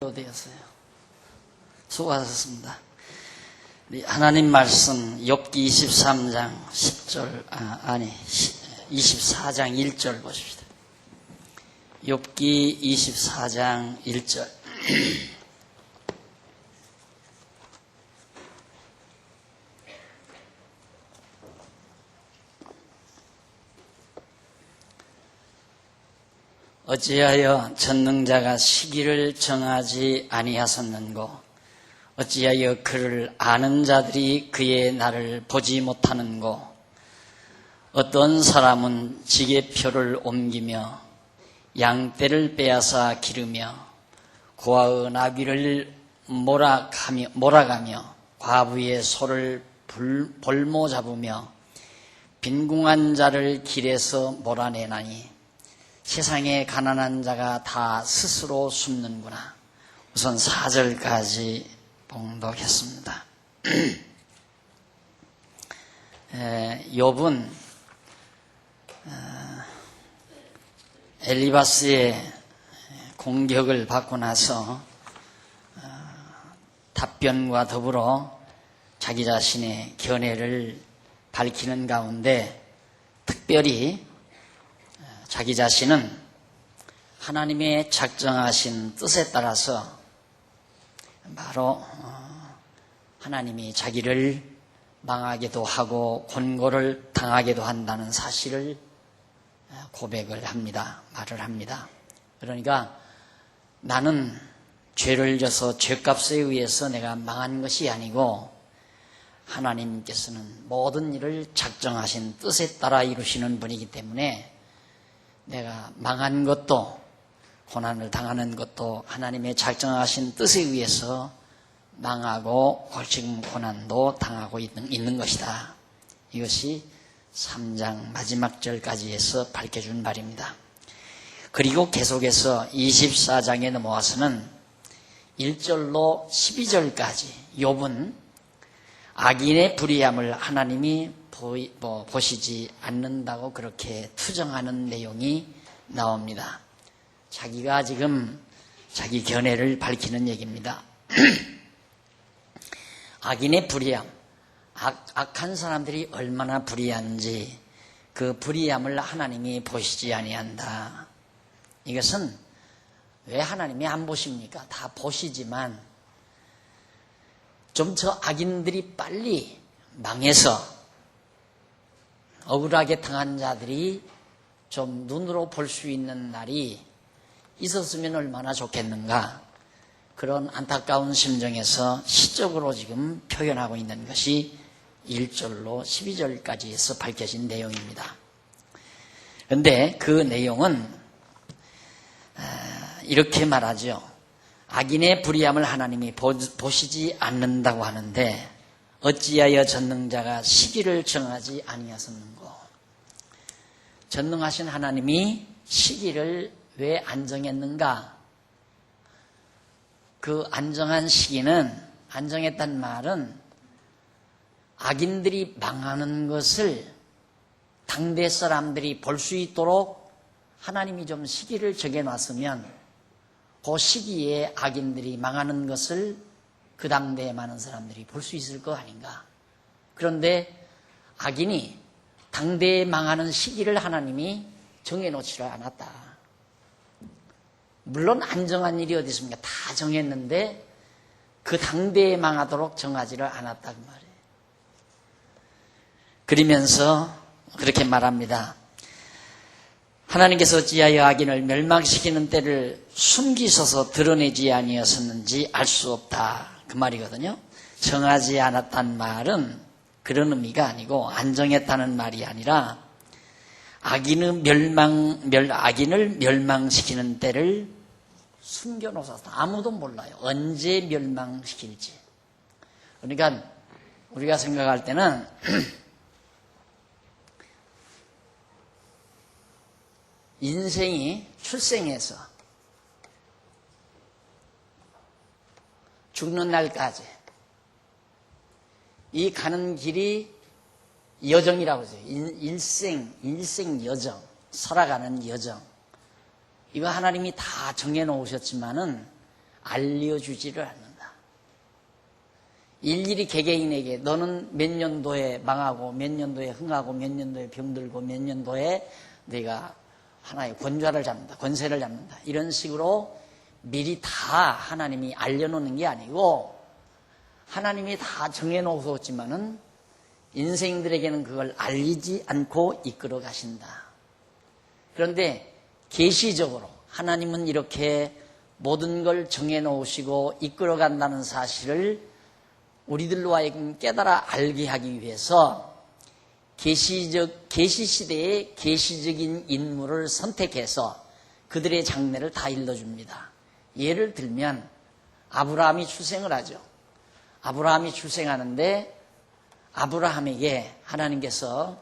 되었어요. 수고하셨습니다. 하나님 말씀 욥기 23장 10절 24장 1절 보십시다. 욥기 24장 1절. 어찌하여 전능자가 시기를 정하지 아니하셨는고, 어찌하여 그를 아는 자들이 그의 날을 보지 못하는고, 어떤 사람은 지게표를 옮기며 양떼를 빼앗아 기르며 고아의 나귀를 몰아가며 과부의 소를 볼모 잡으며 빈궁한 자를 길에서 몰아내나니 세상에 가난한 자가 다 스스로 숨는구나. 우선 4절까지 봉독했습니다. 욥은 엘리바스의 공격을 받고 나서 답변과 더불어 자기 자신의 견해를 밝히는 가운데 특별히 자기 자신은 하나님의 작정하신 뜻에 따라서 바로 하나님이 자기를 망하게도 하고 곤고를 당하게도 한다는 사실을 고백을 합니다. 말을 합니다. 그러니까 나는 죄를 져서 죄값에 의해서 내가 망한 것이 아니고 하나님께서는 모든 일을 작정하신 뜻에 따라 이루시는 분이기 때문에 내가 망한 것도 고난을 당하는 것도 하나님의 작정하신 뜻에 의해서 망하고 지금 고난도 당하고 있는 것이다. 이것이 3장 마지막 절까지 해서 밝혀준 말입니다. 그리고 계속해서 24장에 넘어와서는 1절로 12절까지 욥은 악인의 불의함을 하나님이 보시지 않는다고 그렇게 투정하는 내용이 나옵니다. 자기가 지금 자기 견해를 밝히는 얘기입니다. 악인의 불의함, 악한 사람들이 얼마나 불의한지 그 불의함을 하나님이 보시지 아니한다. 이것은 왜 하나님이 안 보십니까? 다 보시지만 좀 저 악인들이 빨리 망해서 억울하게 당한 자들이 좀 눈으로 볼 수 있는 날이 있었으면 얼마나 좋겠는가. 그런 안타까운 심정에서 시적으로 지금 표현하고 있는 것이 1절로 12절까지 해서 밝혀진 내용입니다. 그런데 그 내용은 이렇게 말하죠. 악인의 불의함을 하나님이 보시지 않는다고 하는데 어찌하여 전능자가 시기를 정하지 아니하셨는고. 전능하신 하나님이 시기를 왜 안 정했는가? 그 안정한 시기는, 안정했단 말은 악인들이 망하는 것을 당대 사람들이 볼 수 있도록 하나님이 좀 시기를 정해놨으면 그 시기에 악인들이 망하는 것을 그 당대에 많은 사람들이 볼 수 있을 거 아닌가. 그런데 악인이 당대에 망하는 시기를 하나님이 정해놓지를 않았다. 물론 안정한 일이 어디 있습니까? 다 정했는데 그 당대에 망하도록 정하지를 않았다 그 말이에요. 그러면서 그렇게 말합니다. 하나님께서 어찌하여 악인을 멸망시키는 때를 숨기셔서 드러내지 아니하셨는지 알 수 없다. 그 말이거든요. 정하지 않았다는 말은 그런 의미가 아니고 안정했다는 말이 아니라 악인을 멸망시키는 때를 숨겨놓으셨다. 아무도 몰라요. 언제 멸망시킬지. 그러니까 우리가 생각할 때는 인생이 출생해서 죽는 날까지 이 가는 길이 여정이라고 하죠. 일생 여정, 살아가는 여정. 이거 하나님이 다 정해놓으셨지만은 알려주지를 않는다. 일일이 개개인에게 너는 몇 년도에 망하고 몇 년도에 흥하고 몇 년도에 병들고 몇 년도에 네가 하나의 권좌를 잡는다, 권세를 잡는다, 이런 식으로 미리 다 하나님이 알려놓는 게 아니고 하나님이 다 정해놓으셨지만은 인생들에게는 그걸 알리지 않고 이끌어 가신다. 그런데 계시적으로 하나님은 이렇게 모든 걸 정해놓으시고 이끌어 간다는 사실을 우리들로 하여금 깨달아 알게 하기 위해서 계시 시대의 계시적인 인물을 선택해서 그들의 장래를 다 일러줍니다. 예를 들면 아브라함이 출생을 하죠. 아브라함이 출생하는데 아브라함에게 하나님께서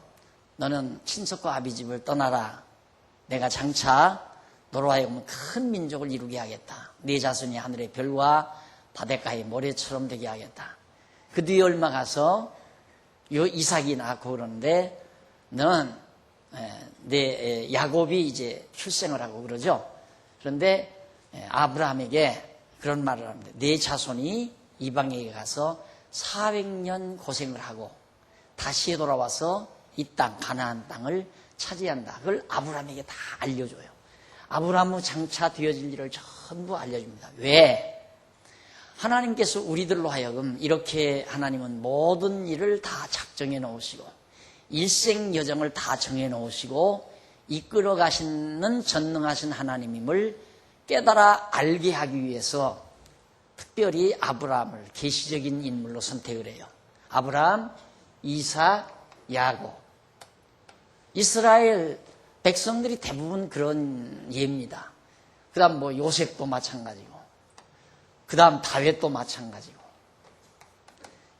너는 친척과 아비집을 떠나라. 내가 장차 너로 하여금 큰 민족을 이루게 하겠다. 네 자손이 하늘의 별과 바닷가의 모래처럼 되게 하겠다. 그 뒤에 얼마 가서 요 이삭이 낳고 그러는데 너는 내 야곱이 이제 출생을 하고 그러죠. 그런데 아브라함에게 그런 말을 합니다. 내 자손이 이방에 가서 400년 고생을 하고 다시 돌아와서 이 땅 가나안 땅을 차지한다. 그걸 아브라함에게 다 알려줘요. 아브라함의 장차 되어질 일을 전부 알려줍니다. 왜? 하나님께서 우리들로 하여금 이렇게 하나님은 모든 일을 다 작정해 놓으시고 일생 여정을 다 정해 놓으시고 이끌어 가시는 전능하신 하나님임을 깨달아 알게 하기 위해서 특별히 아브라함을 계시적인 인물로 선택을 해요. 아브라함, 이삭, 야곱. 이스라엘 백성들이 대부분 그런 예입니다. 그 다음 뭐 요셉도 마찬가지고 그 다음 다윗도 마찬가지고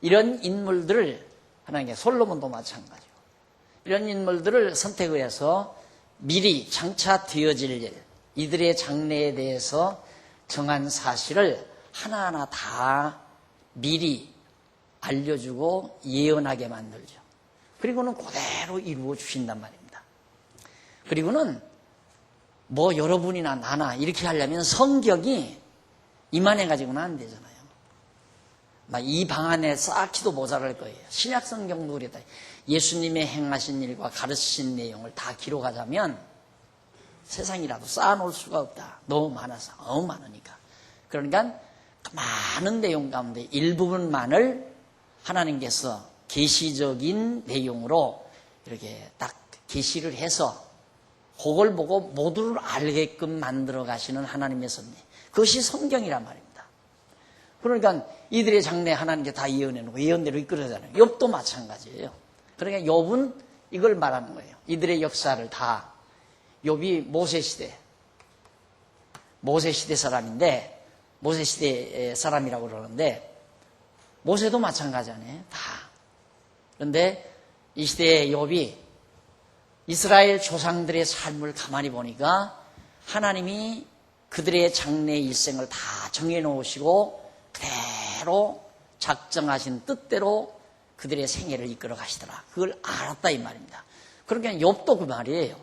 이런 인물들을 하나님께 솔로몬도 마찬가지고 이런 인물들을 선택을 해서 미리 장차 되어질 일 이들의 장래에 대해서 정한 사실을 하나하나 다 미리 알려주고 예언하게 만들죠. 그리고는 그대로 이루어 주신단 말입니다. 그리고는 뭐 여러분이나 나나 이렇게 하려면 성격이 이만해가지고는 안 되잖아요. 막 이 방 안에 쌓기도 모자랄 거예요. 신약 성경도 그랬다. 예수님의 행하신 일과 가르치신 내용을 다 기록하자면 세상이라도 쌓아놓을 수가 없다. 너무 많아서, 너무 많으니까. 그러니까 많은 내용 가운데 일부분만을 하나님께서 계시적인 내용으로 이렇게 딱 계시를 해서 그걸 보고 모두를 알게끔 만들어 가시는 하나님의 섭리. 그것이 성경이란 말입니다. 그러니까 이들의 장래 하나님께 다 예언해놓고 예언대로 이끌어가잖아요. 욥도 마찬가지예요. 그러니까 욥은 이걸 말하는 거예요. 이들의 역사를 다. 욥이 모세시대 사람인데 모세시대 사람이라고 그러는데 모세도 마찬가지잖아요. 다. 그런데 이 시대의 욥이 이스라엘 조상들의 삶을 가만히 보니까 하나님이 그들의 장래 일생을 다 정해놓으시고 그대로 작정하신 뜻대로 그들의 생애를 이끌어 가시더라. 그걸 알았다 이 말입니다. 그러니까 욥도 그 말이에요.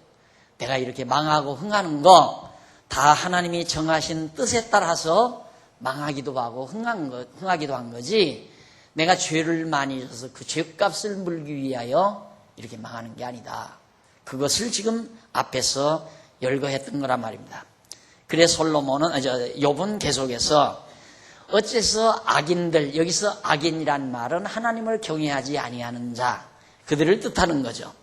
내가 이렇게 망하고 흥하는 거 다 하나님이 정하신 뜻에 따라서 망하기도 하고 흥하기도 한 거지 내가 죄를 많이 져서 그 죄값을 물기 위하여 이렇게 망하는 게 아니다. 그것을 지금 앞에서 열거했던 거란 말입니다. 그래 욥은 계속해서 어째서 악인들, 여기서 악인이란 말은 하나님을 경외하지 아니하는 자, 그들을 뜻하는 거죠.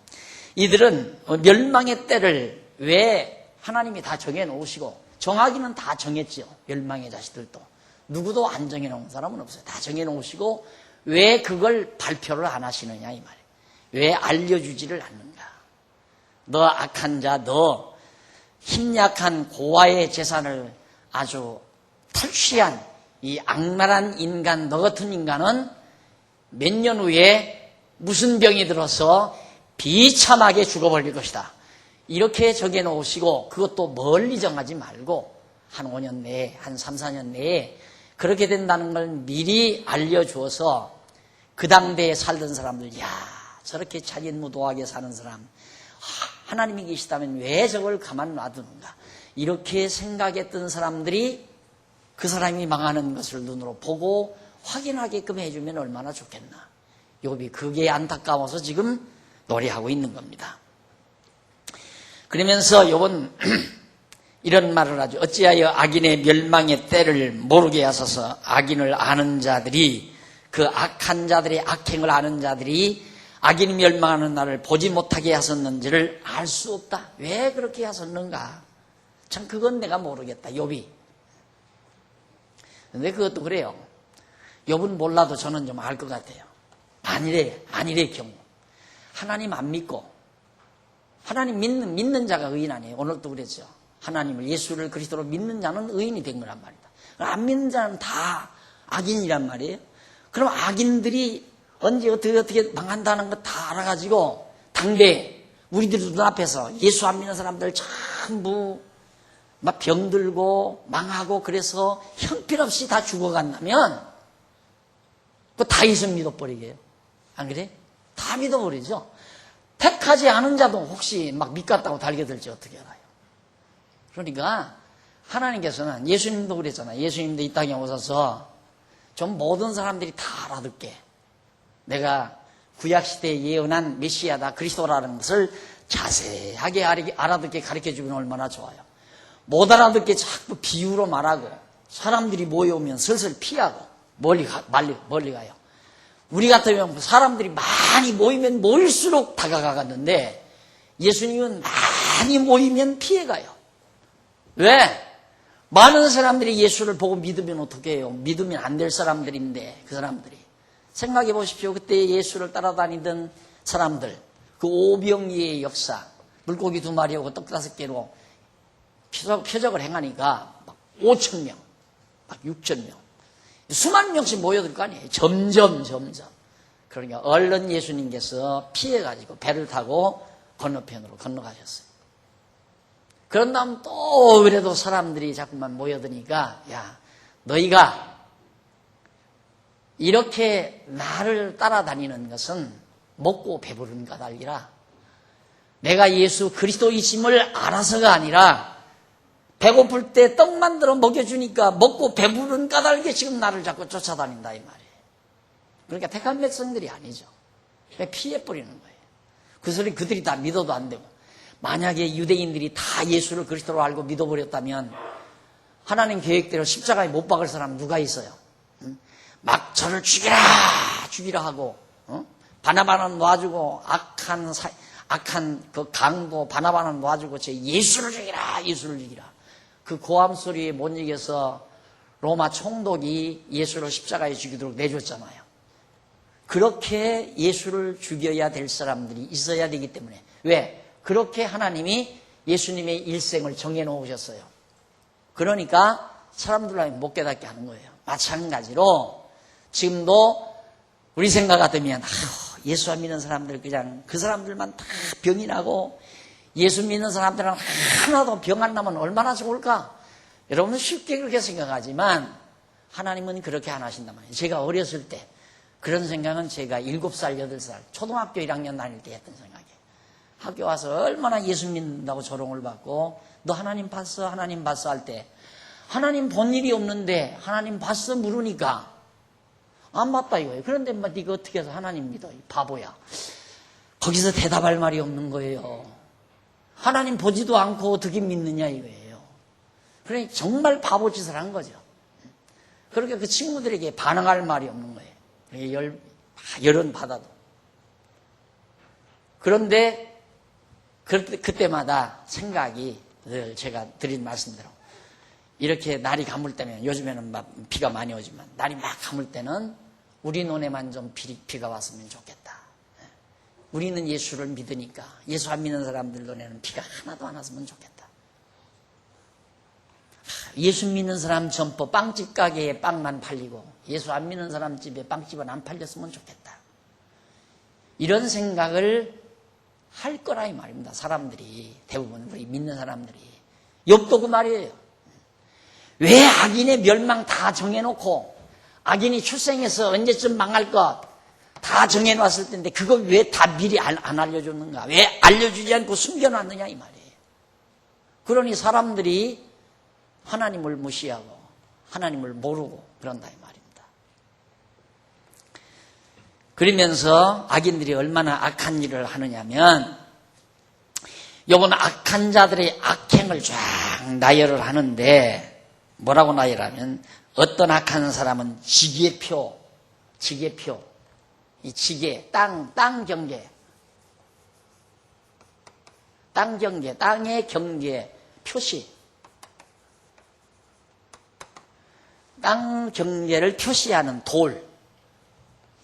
이들은 멸망의 때를 왜 하나님이 다 정해놓으시고 정하기는 다 정했죠. 멸망의 자식들도. 누구도 안 정해놓은 사람은 없어요. 다 정해놓으시고 왜 그걸 발표를 안 하시느냐 이 말이에요. 왜 알려주지를 않는가. 너 악한 자, 너 힘약한 고아의 재산을 아주 탈취한 이 악랄한 인간, 너 같은 인간은 몇 년 후에 무슨 병이 들어서 비참하게 죽어버릴 것이다. 이렇게 정해놓으시고 그것도 멀리 정하지 말고 한 5년 내에, 한 3, 4년 내에 그렇게 된다는 걸 미리 알려주어서 그 당대에 살던 사람들, 야, 저렇게 잔인무도하게 사는 사람, 하나님이 계시다면 왜 저걸 가만 놔두는가? 이렇게 생각했던 사람들이 그 사람이 망하는 것을 눈으로 보고 확인하게끔 해주면 얼마나 좋겠나. 욥이 그게 안타까워서 지금 노래하고 있는 겁니다. 그러면서 욥은 이런 말을 하죠. 어찌하여 악인의 멸망의 때를 모르게 하소서. 악인을 아는 자들이, 그 악한 자들의 악행을 아는 자들이 악인이 멸망하는 날을 보지 못하게 하셨는지를 알 수 없다. 왜 그렇게 하셨는가? 참 그건 내가 모르겠다. 욥이. 근데 그것도 그래요. 욥은 몰라도 저는 좀 알 것 같아요. 아니래 경우. 하나님 안 믿고, 하나님 믿는 자가 의인 아니에요. 오늘도 그랬죠. 하나님을, 예수를 그리스도로 믿는 자는 의인이 된 거란 말이다. 안 믿는 자는 다 악인이란 말이에요. 그럼 악인들이 언제 어떻게 망한다는 거 다 알아가지고 당대 우리들 눈앞에서 예수 안 믿는 사람들 전부 막 병들고 망하고 그래서 형편없이 다 죽어간다면 그 다 예수 믿어버리게요. 안 그래? 다 믿어버리죠. 택하지 않은 자도 혹시 막 믿겠다고 달겨들지 어떻게 알아요? 그러니까 하나님께서는, 예수님도 그랬잖아요. 예수님도 이 땅에 오셔서 좀 모든 사람들이 다 알아듣게, 내가 구약시대에 예언한 메시아다, 그리스도라는 것을 자세하게 알아듣게 가르쳐주면 얼마나 좋아요. 못 알아듣게 자꾸 비유로 말하고 사람들이 모여오면 슬슬 피하고 멀리 가요. 우리 같으면 사람들이 많이 모이면 모일수록 다가가겠는데 예수님은 많이 모이면 피해가요. 왜? 많은 사람들이 예수를 보고 믿으면 어떻게 해요? 믿으면 안 될 사람들인데, 그 사람들이. 생각해 보십시오. 그때 예수를 따라다니던 사람들, 그 오병이의 역사, 물고기 2마리하고 떡 5개로 표적을 행하니까 막 5,000명, 막 6,000명, 수만 명씩 모여들 거 아니에요. 점점. 그러니까 얼른 예수님께서 피해가지고 배를 타고 건너편으로 건너가셨어요. 그런 다음 또 그래도 사람들이 자꾸만 모여드니까, 야, 너희가 이렇게 나를 따라다니는 것은 먹고 배부른 까닭이라, 내가 예수 그리스도이심을 알아서가 아니라 배고플 때 떡 만들어 먹여주니까 먹고 배부른 까닭에 지금 나를 자꾸 쫓아다닌다 이 말이에요. 그러니까 택한 백성들이 아니죠. 피해버리는 거예요. 그 소리 그들이 다 믿어도 안 되고, 만약에 유대인들이 다 예수를 그리스도로 알고 믿어버렸다면 하나님 계획대로 십자가에 못 박을 사람 누가 있어요? 막 저를 죽이라 하고, 바나바는 놔주고, 악한 그 강도 바나바는 놔주고, 예수를 죽이라. 그 고함 소리에 못 이겨서 로마 총독이 예수를 십자가에 죽이도록 내줬잖아요. 그렇게 예수를 죽여야 될 사람들이 있어야 되기 때문에. 왜? 그렇게 하나님이 예수님의 일생을 정해놓으셨어요. 그러니까 사람들로 못 깨닫게 하는 거예요. 마찬가지로 지금도 우리 생각 같으면 예수 안 믿는 사람들 그냥 그 사람들만 다 병이 나고 예수 믿는 사람들은 하나도 병 안 나면 얼마나 좋을까? 여러분은 쉽게 그렇게 생각하지만 하나님은 그렇게 안 하신단 말이에요. 제가 어렸을 때 그런 생각은 제가 7살, 8살 초등학교 1학년 다닐 때 했던 생각이에요. 학교 와서 얼마나 예수 믿는다고 조롱을 받고, 너 하나님 봤어? 하나님 봤어? 할 때 하나님 본 일이 없는데 하나님 봤어? 물으니까 안 봤다 이거예요. 그런데 네가 어떻게 해서 하나님 믿어? 이 바보야. 거기서 대답할 말이 없는 거예요. 하나님 보지도 않고 어떻게 믿느냐 이거예요. 그러니까 정말 바보짓을 한 거죠. 그렇게 그 친구들에게 반응할 말이 없는 거예요. 열은 받아도. 그런데 그때마다 생각이 늘 제가 드린 말씀대로 이렇게 날이 가물 때면, 요즘에는 막 비가 많이 오지만 날이 막 가물 때는 우리 눈에만 좀 비가 왔으면 좋겠다. 우리는 예수를 믿으니까 예수 안 믿는 사람들 눈에는 비가 하나도 안 왔으면 좋겠다. 예수 믿는 사람 점포 빵집 가게에 빵만 팔리고 예수 안 믿는 사람 집에 빵집은 안 팔렸으면 좋겠다. 이런 생각을 할 거라 이 말입니다. 사람들이, 대부분 우리 믿는 사람들이. 욥도 그 말이에요. 왜 악인의 멸망 다 정해놓고 악인이 출생해서 언제쯤 망할 것 다 정해놨을 텐데 그걸 왜 다 미리 안 알려줬는가? 왜 알려주지 않고 숨겨놨느냐 이 말이에요. 그러니 사람들이 하나님을 무시하고 하나님을 모르고 그런다 이 말입니다. 그러면서 악인들이 얼마나 악한 일을 하느냐면 요건 악한 자들의 악행을 쫙 나열을 하는데 뭐라고 나열하면 어떤 악한 사람은 지게표, 이 지게, 땅 경계, 땅의 경계 표시, 땅 경계를 표시하는 돌.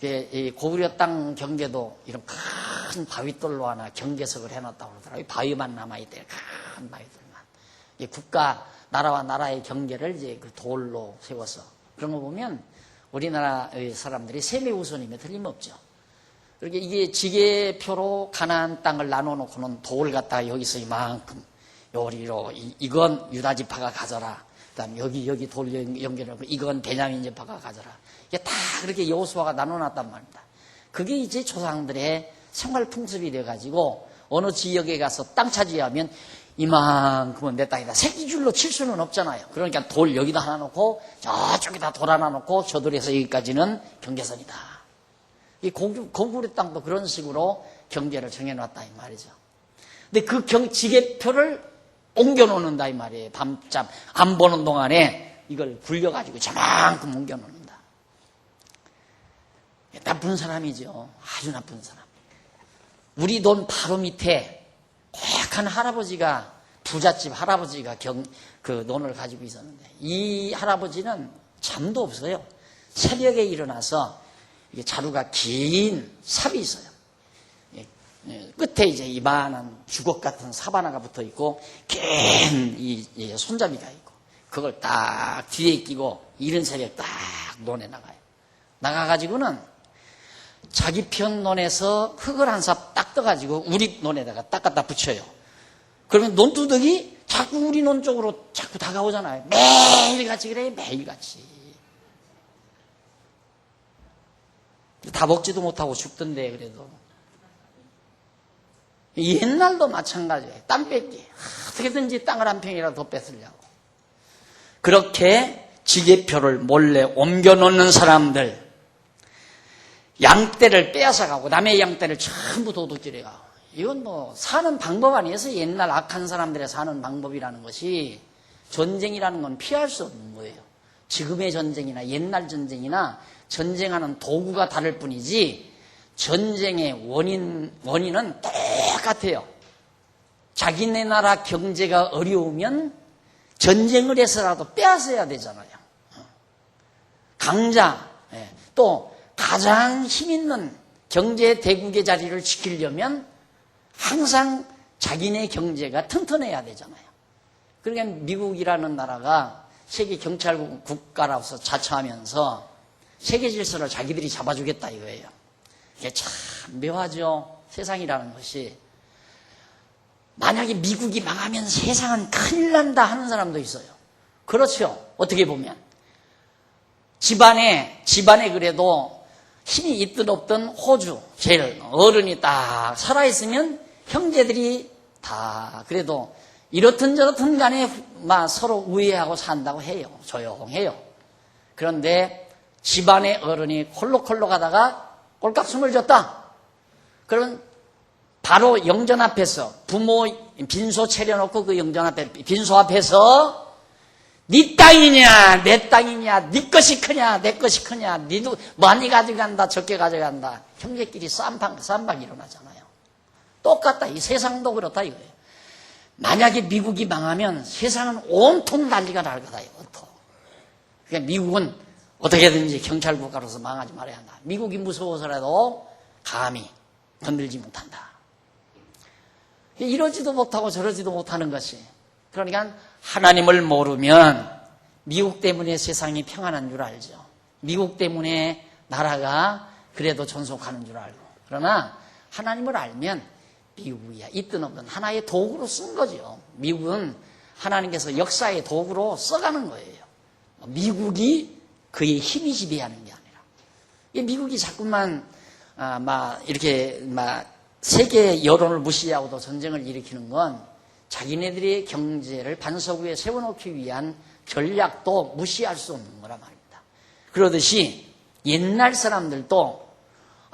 이 고구려 땅 경계도 이런 큰 바위돌로 하나 경계석을 해놨다고 그러더라고요. 바위만 남아있대, 큰 바위돌만. 이 국가, 나라와 나라의 경계를 이제 그 돌로 세워서. 그런 거 보면 우리나라의 사람들이 세매우선임에 틀림없죠. 그렇게 이게 지게표로 가나안 땅을 나눠놓고는 돌 갖다가 여기서 이만큼 요리로 이건 유다 지파가 가져라. 그다음 여기 돌 연결하고 이건 베냐민 지파가 가져라. 이게 다 그렇게 여호수아가 나눠놨단 말입니다. 그게 이제 조상들의 생활 풍습이 돼가지고 어느 지역에 가서 땅 차지하면 이만큼은 내 땅이다. 새끼줄로 칠 수는 없잖아요. 그러니까 돌 여기다 하나 놓고 저쪽에다 돌 하나 놓고 저 돌에서 여기까지는 경계선이다. 이 고구려 땅도 그런 식으로 경계를 정해놨다 이 말이죠. 근데 그 지게표를 옮겨놓는다 이 말이에요. 밤잠 안 보는 동안에 이걸 굴려가지고 저만큼 옮겨놓는다. 나쁜 사람이죠. 아주 나쁜 사람. 우리 돈 바로 밑에 고약한 할아버지가, 부잣집 할아버지가 그 돈을 가지고 있었는데 이 할아버지는 잠도 없어요. 새벽에 일어나서 이게 자루가 긴 삽이 있어요. 끝에 이제 이만한 주걱 같은 삽 하나가 붙어 있고 긴 이 손잡이가 있고 그걸 딱 뒤에 끼고 이른 새벽 딱 논에 나가요. 나가가지고는 자기 편 논에서 흙을 한 삽 딱 떠가지고 우리 논에다가 딱 갖다 붙여요. 그러면 논두덕이 자꾸 우리 논 쪽으로 자꾸 다가오잖아요. 매일같이 그래요. 매일같이. 다 먹지도 못하고 죽던데 그래도. 옛날도 마찬가지예요. 땅 뺏기. 어떻게든지 땅을 한 평이라도 더 뺏으려고. 그렇게 지게표를 몰래 옮겨놓는 사람들, 양떼를 빼앗아가고 남의 양떼를 전부 도둑질해가고, 이건 뭐 사는 방법 아니어서 옛날 악한 사람들의 사는 방법이라는 것이, 전쟁이라는 건 피할 수 없는 거예요. 지금의 전쟁이나 옛날 전쟁이나 전쟁하는 도구가 다를 뿐이지 전쟁의 원인은 똑같아요. 자기네 나라 경제가 어려우면 전쟁을 해서라도 빼앗아야 되잖아요. 강자, 또 가장 힘있는 경제 대국의 자리를 지키려면 항상 자기네 경제가 튼튼해야 되잖아요. 그러니까 미국이라는 나라가 세계 경찰국 국가로서 자처하면서 세계 질서를 자기들이 잡아주겠다 이거예요. 이게 참 묘하죠. 세상이라는 것이. 만약에 미국이 망하면 세상은 큰일 난다 하는 사람도 있어요. 그렇죠. 어떻게 보면. 집안에 그래도 힘이 있든 없든 호주, 제일 어른이 딱 살아있으면 형제들이 다 그래도 이렇든 저렇든 간에 막 서로 우애하고 산다고 해요. 조용해요. 그런데 집안의 어른이 콜록콜록 하다가 꼴깍숨을 줬다. 그러면 바로 영전 앞에서 부모 빈소 차려놓고 그 영전 앞에 빈소 앞에서 네 땅이냐 내 땅이냐 네 것이 크냐 내 것이 크냐 니도 많이 가져간다 적게 가져간다 형제끼리 쌈박 일어나잖아요. 똑같다. 이 세상도 그렇다 이거예요. 만약에 미국이 망하면 세상은 온통 난리가 날 거다. 온통. 그러니까 미국은 어떻게든지 경찰국가로서 망하지 말아야 한다. 미국이 무서워서라도 감히 건들지 못한다. 이러지도 못하고 저러지도 못하는 것이. 그러니까 하나님을 모르면 미국 때문에 세상이 평안한 줄 알죠. 미국 때문에 나라가 그래도 존속하는 줄 알고. 그러나 하나님을 알면 미국이야 있든 없든 하나의 도구로 쓴 거죠. 미국은 하나님께서 역사의 도구로 써가는 거예요. 미국이 그의 힘이 지배하는 게 아니라. 미국이 자꾸만 이렇게 세계 여론을 무시하고도 전쟁을 일으키는 건 자기네들의 경제를 반석 위에 세워놓기 위한 전략도 무시할 수 없는 거란 말입니다. 그러듯이 옛날 사람들도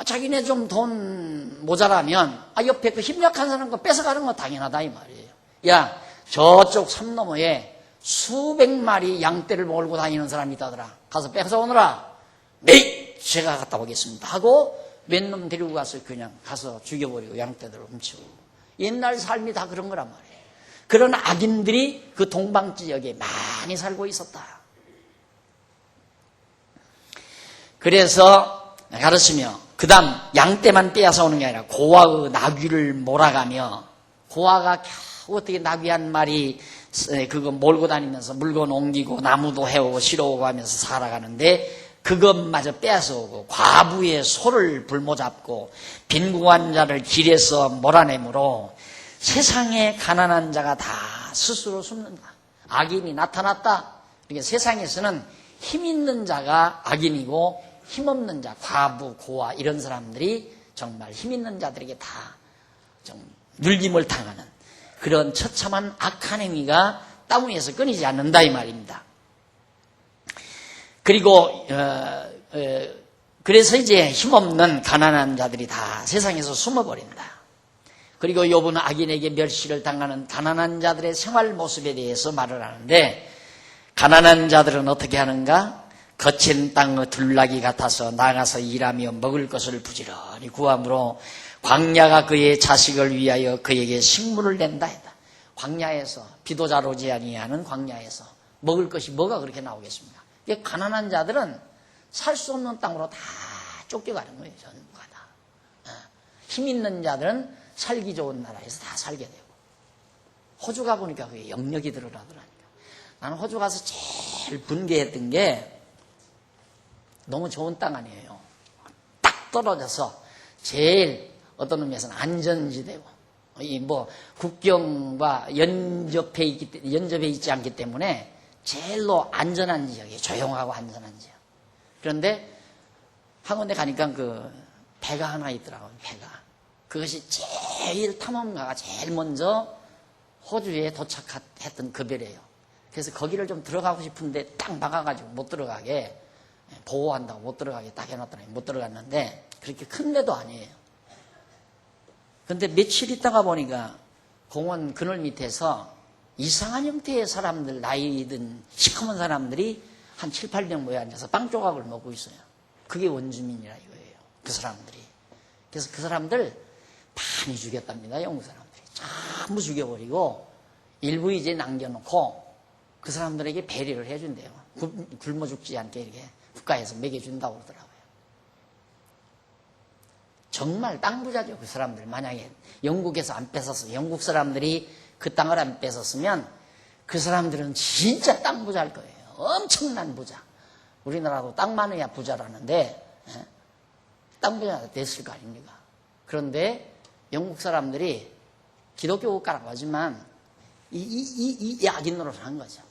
자기네 좀 돈 모자라면 옆에 그 힘약한 사람 거 뺏어가는 거 당연하다 이 말이에요. 야, 저쪽 섬 너머에 수백 마리 양떼를 몰고 다니는 사람이 있다더라. 가서 뺏어오느라. 네, 제가 갔다 오겠습니다 하고 몇 놈 데리고 가서 그냥 가서 죽여버리고 양떼들을 훔치고. 옛날 삶이 다 그런 거란 말이에요. 그런 악인들이 그 동방 지역에 많이 살고 있었다. 그래서 가르치며 그 다음 양떼만 빼앗아 오는 게 아니라 고아의 나귀를 몰아가며, 고아가 겨우 어떻게 나귀 한 마리 그거 몰고 다니면서 물건 옮기고 나무도 해오고 실어오고 하면서 살아가는데 그것마저 빼앗아오고, 과부의 소를 불모잡고 빈궁한 자를 길에서 몰아내므로 세상에 가난한 자가 다 스스로 숨는다. 악인이 나타났다. 그러니까 세상에서는 힘 있는 자가 악인이고 힘없는 자, 과부, 고아 이런 사람들이 정말 힘 있는 자들에게 다 좀 눌림을 당하는 그런 처참한 악한 행위가 땅 위에서 끊이지 않는다 이 말입니다. 그리고 그래서 이제 힘없는 가난한 자들이 다 세상에서 숨어버린다. 그리고 욥은 악인에게 멸시를 당하는 가난한 자들의 생활 모습에 대해서 말을 하는데, 가난한 자들은 어떻게 하는가? 거친 땅의 들락이 같아서 나가서 일하며 먹을 것을 부지런히 구함으로 광야가 그의 자식을 위하여 그에게 식물을 낸다 했다. 광야에서, 비도 잘 오지 아니하는 광야에서 먹을 것이 뭐가 그렇게 나오겠습니까? 가난한 자들은 살 수 없는 땅으로 다 쫓겨가는 거예요. 전부가 다. 힘 있는 자들은 살기 좋은 나라에서 다 살게 되고. 호주 가보니까 그게 영역이 드러나더라니까. 나는 호주 가서 제일 분개했던 게 너무 좋은 땅 아니에요. 딱 떨어져서 제일 어떤 의미에서는 안전지대고, 국경과 연접해 있지 않기 때문에 제일로 안전한 지역이에요. 조용하고 안전한 지역. 그런데 한 군데 가니까 그 배가 하나 있더라고요. 배가. 그것이 제일 탐험가가 제일 먼저 호주에 도착했던 그 배래요. 그래서 거기를 좀 들어가고 싶은데 딱 막아가지고 못 들어가게, 보호한다고 못 들어가게 딱 해놨더니 못 들어갔는데, 그렇게 큰 배도 아니에요. 근데 며칠 있다가 보니까 공원 그늘 밑에서 이상한 형태의 사람들, 나이 든 시커먼 사람들이 한 7, 8명 모여 앉아서 빵 조각을 먹고 있어요. 그게 원주민이라 이거예요. 그 사람들이. 그래서 그 사람들 많이 죽였답니다. 영국 사람들이. 전부 죽여버리고 일부 이제 남겨놓고 그 사람들에게 배려를 해준대요. 굶어 죽지 않게 이렇게 국가에서 먹여준다고 그러더라고요. 정말 땅 부자죠, 그 사람들. 만약에 영국에서 안 뺏었어, 영국 사람들이 그 땅을 안 뺏었으면 그 사람들은 진짜 땅 부자일 거예요. 엄청난 부자. 우리나라도 땅 많아야 부자라는데 땅 부자가 됐을 거 아닙니까? 그런데 영국 사람들이 기독교 국가라고 하지만 이 악인 노릇을 한 거죠.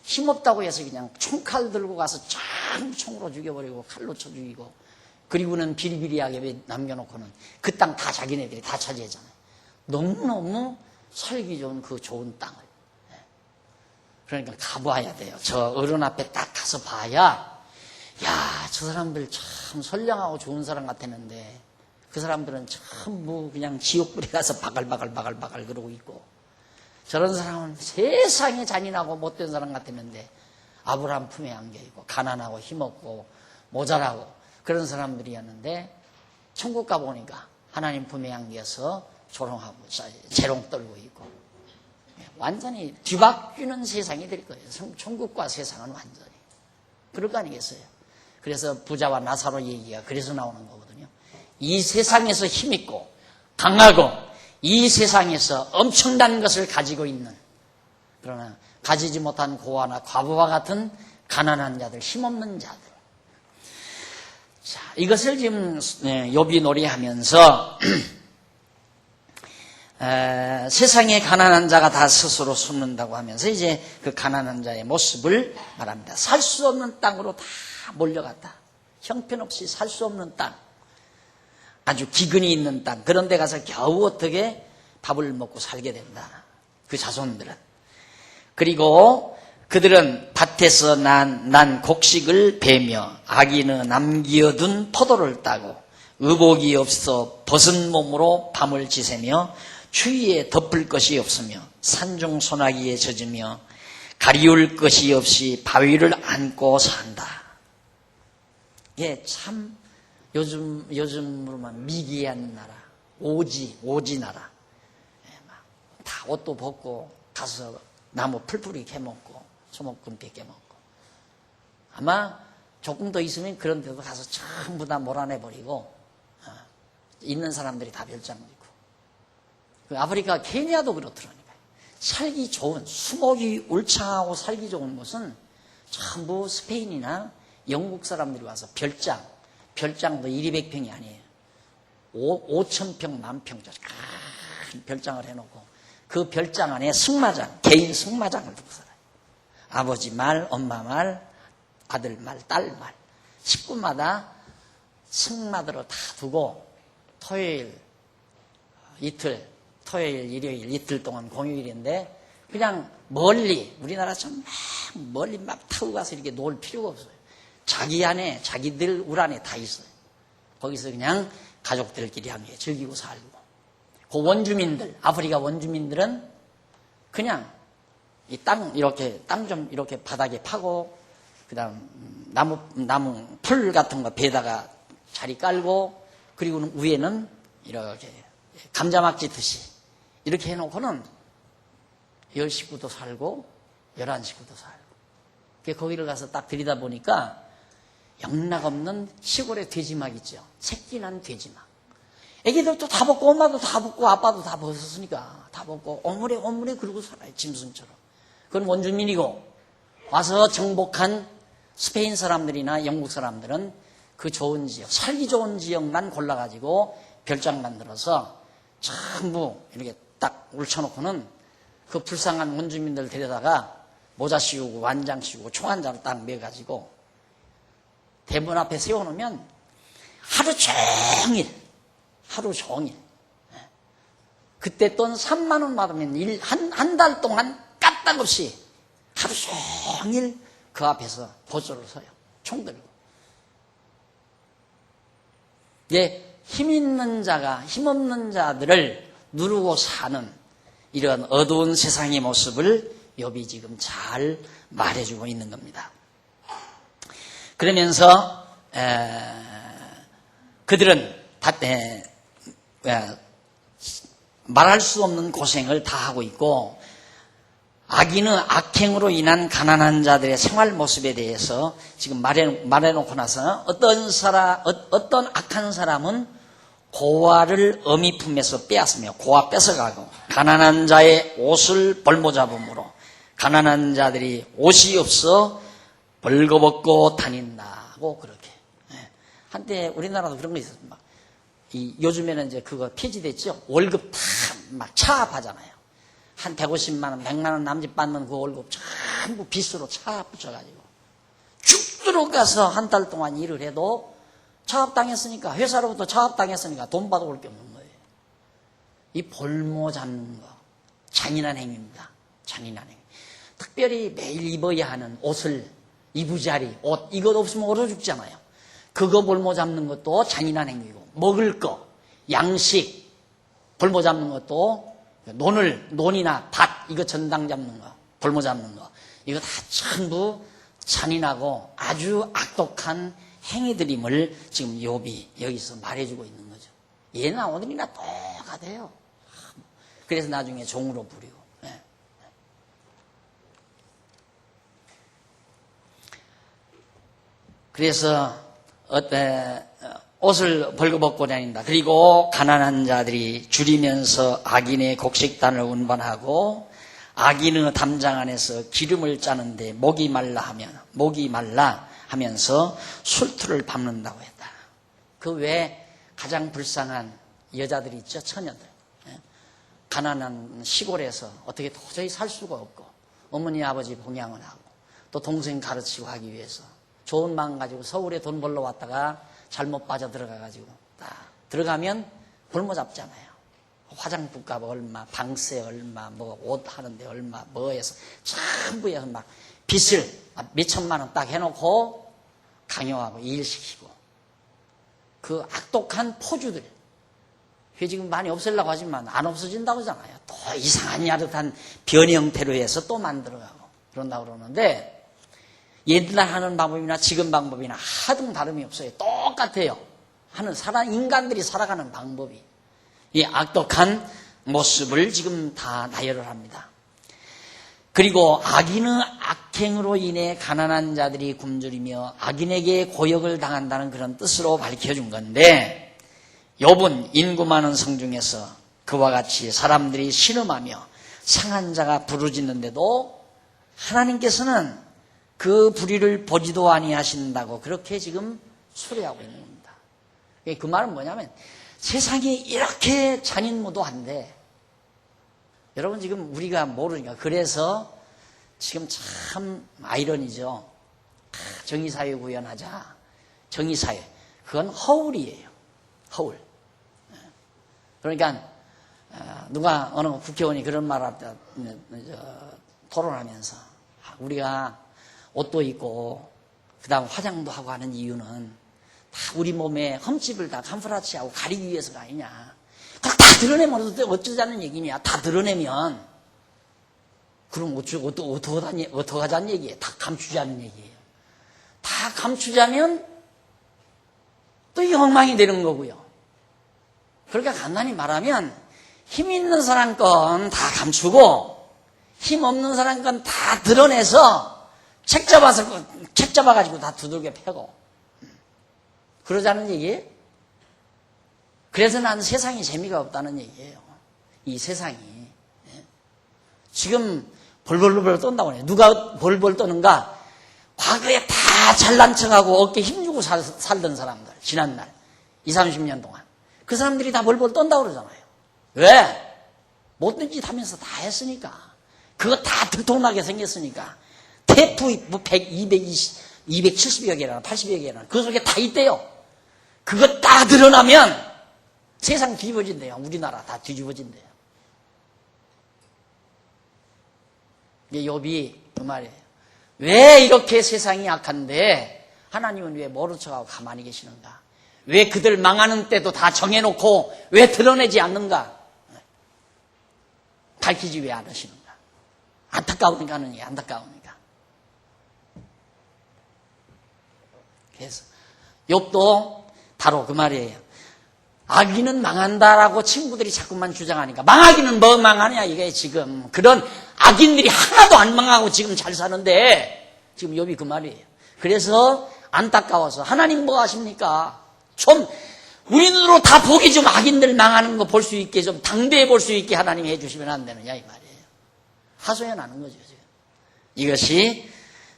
힘없다고 해서 그냥 총칼 들고 가서 총으로 죽여버리고 칼로 쳐 죽이고, 그리고는 비리비리하게 남겨놓고는 그 땅 다 자기네들이 다 차지했잖아요. 너무너무 살기 좋은 그 좋은 땅을. 그러니까 가봐야 돼요. 저 어른 앞에 딱 가서 봐야, 야, 저 사람들 참 선량하고 좋은 사람 같았는데 그 사람들은 전부 그냥 지옥불에 가서 바글바글 그러고 있고, 저런 사람은 세상에 잔인하고 못된 사람 같았는데 아브라함 품에 안겨있고 가난하고 힘없고 모자라고 그런 사람들이었는데 천국 가보니까 하나님 품에 안겨서 조롱하고 재롱 떨고 있고, 완전히 뒤바뀌는 세상이 될 거예요. 천국과 세상은 완전히. 그럴 거 아니겠어요? 그래서 부자와 나사로 얘기가 그래서 나오는 거거든요. 이 세상에서 힘있고 강하고 이 세상에서 엄청난 것을 가지고 있는, 그러나 가지지 못한 고아나 과부와 같은 가난한 자들, 힘없는 자들. 자, 이것을 지금 욥이 노래하면서 세상에 가난한 자가 다 스스로 숨는다고 하면서 이제 그 가난한 자의 모습을 말합니다. 살 수 없는 땅으로 다 몰려갔다. 형편없이 살 수 없는 땅, 아주 기근이 있는 땅, 그런 데 가서 겨우 어떻게 밥을 먹고 살게 된다, 그 자손들은. 그리고 그들은 밭에서 난 곡식을 베며 아기는 남기어둔 포도를 따고 의복이 없어 벗은 몸으로 밤을 지새며 추위에 덮을 것이 없으며 산중 소나기에 젖으며 가리울 것이 없이 바위를 안고 산다. 예, 참 요즘으로만 미개한 나라, 오지 나라. 예, 막 다 옷도 벗고 가서 나무 풀풀이 캐먹고 소목금 뺏겨먹고 아마 조금 더 있으면 그런 데도 가서 전부 다 몰아내버리고 있는 사람들이 다 별장 짓고 그 아프리카 케냐도 그렇더라니까요. 살기 좋은 수목이 울창하고 살기 좋은 곳은 전부 스페인이나 영국 사람들이 와서 별장도 1,200평이 아니에요. 5,000평, 10,000평짜리 큰 별장을 해놓고 그 별장 안에 승마장, 개인 승마장을 두고 살아요. 아버지 말, 엄마 말, 아들 말, 딸 말. 식구마다 승마들을 다 두고 토요일, 일요일 이틀 동안 공휴일인데 그냥 멀리, 우리나라처럼 막 멀리 막 타고 가서 이렇게 놀 필요가 없어요. 자기 안에, 자기들 울 안에 다 있어요. 거기서 그냥 가족들끼리 함께 즐기고 살고. 그 원주민들, 아프리카 원주민들은 그냥 이 땅 좀 이렇게 바닥에 파고, 그 다음 나무 풀 같은 거 배다가 자리 깔고, 그리고는 위에는 이렇게 감자막 짓듯이 이렇게 해놓고는 10식구도 살고, 11식구도 살고. 거기를 가서 딱 들이다 보니까 영락없는 시골의 돼지막 있죠. 새끼 난 돼지막. 애기들도 다 벗고, 엄마도 다 벗고, 아빠도 다 벗었으니까 다 벗고, 오므래 그러고 살아요. 짐승처럼. 그건 원주민이고, 와서 정복한 스페인 사람들이나 영국 사람들은 그 좋은 지역, 살기 좋은 지역만 골라가지고 별장 만들어서 전부 이렇게 딱 울쳐놓고는 그 불쌍한 원주민들 데려다가 모자 씌우고 완장 씌우고 총 한 자로 딱 매가지고 대문 앞에 세워놓으면 하루 종일. 그때 돈 3만 원 받으면 한 달 동안 까딱없이 하루 종일 그 앞에서 보조를 서요. 총 들고. 예, 힘 있는 자가 힘 없는 자들을 누르고 사는 이런 어두운 세상의 모습을 욥이 지금 잘 말해주고 있는 겁니다. 그러면서 그들은 말할 수 없는 고생을 다 하고 있고, 악인의 악행으로 인한 가난한 자들의 생활 모습에 대해서 지금 말해놓고 나서 어떤 악한 사람은 고아를 어미 품에서 빼앗으며 고아 뺏어가고, 가난한 자의 옷을 벌모잡음으로 가난한 자들이 옷이 없어 벌거벗고 다닌다고. 그렇게 한때 우리나라도 그런 거 있었어요. 요즘에는 이제 그거 폐지됐죠. 월급 다 막 차압하잖아요. 한 150만 원, 100만 원 남짓 받는 그 월급 전부 빚으로 차압 붙여가지고 죽도록 가서 한 달 동안 일을 해도 차압당했으니까, 회사로부터 차압당했으니까 돈 받아올 게 없는 거예요. 이 볼모 잡는 거 잔인한 행위입니다. 잔인한 행위. 특별히 매일 입어야 하는 옷을, 이부자리 옷, 이것 없으면 얼어 죽잖아요. 그거 볼모 잡는 것도 잔인한 행위고, 먹을 거, 양식 볼모 잡는 것도, 논이나 밭 이거 전당 잡는 거, 볼모 잡는 거, 이거 다 전부 잔인하고 아주 악독한 행위들임을 지금 욥이 여기서 말해주고 있는 거죠. 얘나 오늘이나 똑같아요. 그래서 나중에 종으로 부리고. 그래서 옷을 벌거벗고 다닌다. 그리고 가난한 자들이 줄이면서 악인의 곡식단을 운반하고, 악인의 담장 안에서 기름을 짜는데 목이 말라 하면서 술투를 밟는다고 했다. 그 외에 가장 불쌍한 여자들이 있죠. 처녀들. 가난한 시골에서 어떻게 도저히 살 수가 없고, 어머니 아버지 봉양을 하고 또 동생 가르치고 하기 위해서 좋은 마음 가지고 서울에 돈 벌러 왔다가 잘못 빠져 들어가가지고 딱 들어가면 볼모 잡잖아요. 화장품 값 얼마, 방세 얼마, 뭐 옷 하는데 얼마, 뭐 해서 전부 해서 막 빚을 몇 천만 원 딱 해놓고 강요하고 일시키고 그 악독한 포주들 그게 지금 많이 없애려고 하지만 안 없어진다고 하잖아요. 또 이상한 야릇한 변이 형태로 해서 또 만들어가고 그런다고 그러는데 옛날 하는 방법이나 지금 방법이나 하등 다름이 없어요. 똑같아요. 인간들이 살아가는 방법이 이 악독한 모습을 지금 다 나열을 합니다. 그리고 악인의 악행으로 인해 가난한 자들이 굶주리며 악인에게 고역을 당한다는 그런 뜻으로 밝혀준 건데 욥은 인구 많은 성 중에서 그와 같이 사람들이 신음하며 상한 자가 부르짖는데도 하나님께서는 그 불의를 보지도 아니하신다고 그렇게 지금 수레하고 있는 겁니다. 그 말은 뭐냐면 세상이 이렇게 잔인무도한데 여러분 지금 우리가 모르니까 그래서 지금 참 아이러니죠. 정의사회 구현하자. 정의사회. 그건 허울이에요. 허울. 그러니까 누가 어느 국회의원이 그런 말을 토론하면서 우리가 옷도 입고 그 다음 화장도 하고 하는 이유는 다 우리 몸에 흠집을 다 감프라치하고 가리기 위해서가 아니냐. 다 드러내면 어쩌자는 얘기냐. 다 드러내면 그럼 어떡하자는 얘기예요. 다 감추자는 얘기예요. 다 감추자면 또 엉망이 되는 거고요. 그러니까 간단히 말하면 힘 있는 사람 건 다 감추고 힘 없는 사람 건 다 드러내서 책 잡아가지고 다 두들겨 패고 그러자는 얘기예요. 그래서 난 세상에 재미가 없다는 얘기예요. 이 세상이. 지금 벌벌벌 떤다고 해요. 누가 벌벌 떠는가? 과거에 다 잘난 척하고 어깨 힘주고 살던 사람들. 지난날 20, 30년 동안. 그 사람들이 다 벌벌 떤다고 그러잖아요. 왜? 못된 짓 하면서 다 했으니까. 그거 다 들통나게 생겼으니까. 테프 100, 220, 270여 개나 80여 개나 그 속에 다 있대요. 그거 다 드러나면 세상 뒤집어진대요. 우리나라 다 뒤집어진대요. 이게 욥이 그 말이에요. 왜 이렇게 세상이 악한데 하나님은 왜 모른 척하고 가만히 계시는가? 왜 그들 망하는 때도 다 정해놓고 왜 드러내지 않는가? 밝히지 왜 않으시는가? 안타까우니까 하는 얘기, 안타까우니까. 그래서 욥도 바로 그 말이에요. 악인은 망한다라고 친구들이 자꾸만 주장하니까 망하기는 뭐 망하냐 이게 지금 그런 악인들이 하나도 안 망하고 지금 잘 사는데 지금 욥이 그 말이에요. 그래서 안타까워서 하나님 뭐 하십니까? 좀 우리 눈으로 다 보기 좀 악인들 망하는 거 볼 수 있게 좀 당대해 볼 수 있게 하나님 해주시면 안 되느냐 이 말이에요. 하소연하는 거죠 지금. 이것이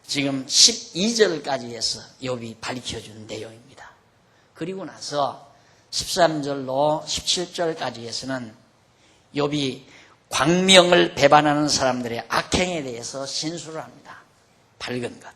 지금 12절까지 해서 욥이 밝혀준 내용입니다. 그리고 나서 13절로 17절까지 해서는 욥이 광명을 배반하는 사람들의 악행에 대해서 진술을 합니다. 밝은 것.